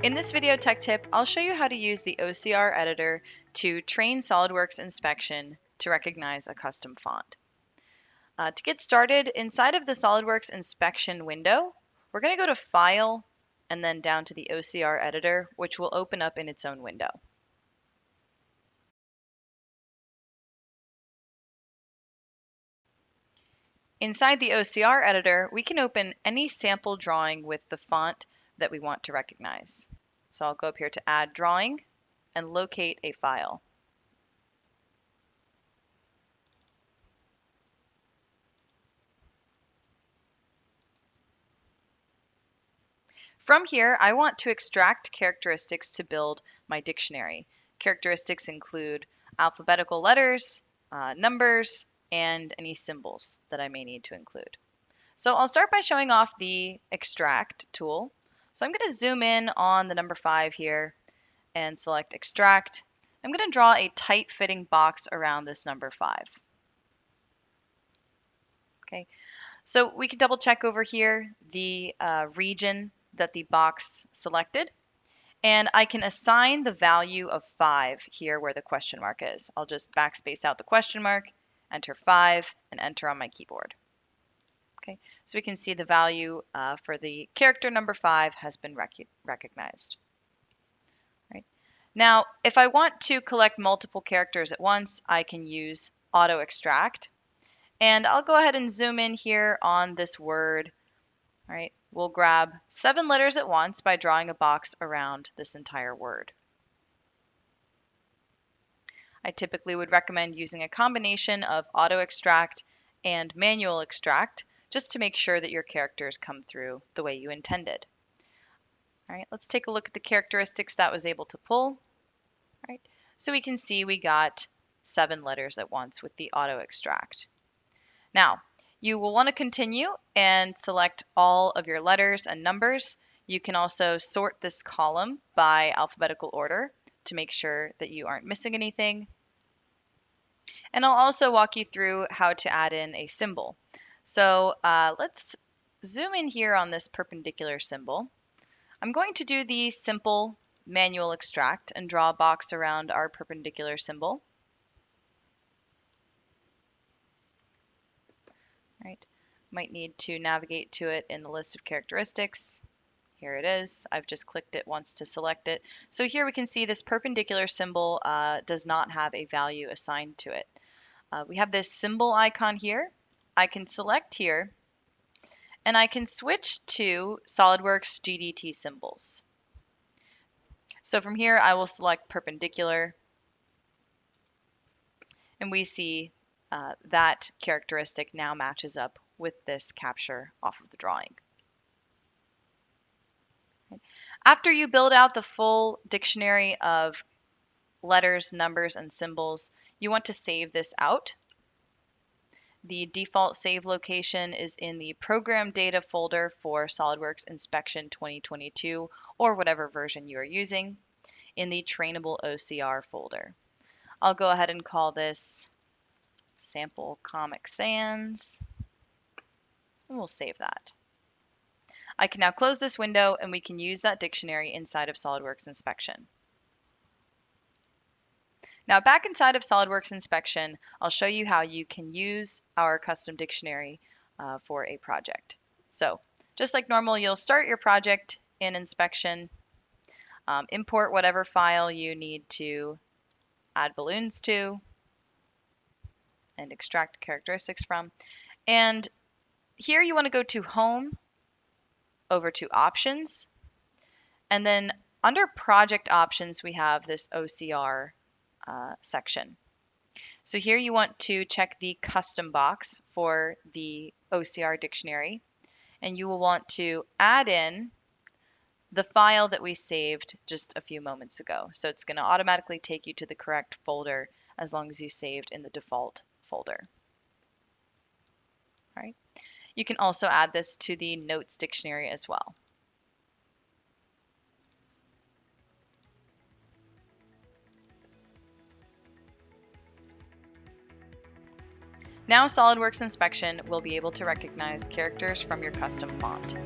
In this video tech tip, I'll show you how to use the OCR editor to train SOLIDWORKS Inspection to recognize a custom font. To get started, inside of the SOLIDWORKS Inspection window, we're going to go to File and then down to the OCR editor, which will open up in its own window. Inside the OCR editor, we can open any sample drawing with the font that we want to recognize. So I'll go up here to Add Drawing and locate a file. From here, I want to extract characteristics to build my dictionary. Characteristics include alphabetical letters, numbers, and any symbols that I may need to include. So I'll start by showing off the Extract tool. So I'm going to zoom in on the number 5 here and select Extract. I'm going to draw a tight-fitting box around this number 5. Okay, so we can double check over here the region that the box selected, and I can assign the value of 5 here where the question mark is. I'll just backspace out the question mark, enter 5, and enter on my keyboard. Okay, so we can see the value for the character number 5 has been recognized. Right. Now, if I want to collect multiple characters at once, I can use auto extract. And I'll go ahead and zoom in here on this word. All right, we'll grab 7 letters at once by drawing a box around this entire word. I typically would recommend using a combination of auto extract and manual extract just to make sure that your characters come through the way you intended. All right, let's take a look at the characteristics that was able to pull. All right, so we can see we got 7 letters at once with the auto extract. Now, you will want to continue and select all of your letters and numbers. You can also sort this column by alphabetical order to make sure that you aren't missing anything. And I'll also walk you through how to add in a symbol. So let's zoom in here on this perpendicular symbol. I'm going to do the simple manual extract and draw a box around our perpendicular symbol. Right. Might need to navigate to it in the list of characteristics. Here it is. I've just clicked it once to select it. So here we can see this perpendicular symbol does not have a value assigned to it. We have this symbol icon here. I can select here, and I can switch to SOLIDWORKS GDT symbols. So from here, I will select perpendicular, and we see that characteristic now matches up with this capture off of the drawing. After you build out the full dictionary of letters, numbers, and symbols, you want to save this out. The default save location is in the Program Data folder for SOLIDWORKS Inspection 2022 or whatever version you are using in the Trainable OCR folder. I'll go ahead and call this Sample Comic Sans, and we'll save that. I can now close this window and we can use that dictionary inside of SOLIDWORKS Inspection. Now back inside of SOLIDWORKS Inspection, I'll show you how you can use our custom dictionary for a project. So just like normal, you'll start your project in Inspection, import whatever file you need to add balloons to, and extract characteristics from. And here you want to go to Home, over to Options, and then under Project Options, we have this OCR section. So here you want to check the custom box for the OCR dictionary, and you will want to add in the file that we saved just a few moments ago. So it's going to automatically take you to the correct folder as long as you saved in the default folder. All right. You can also add this to the Notes dictionary as well. Now SOLIDWORKS Inspection will be able to recognize characters from your custom font.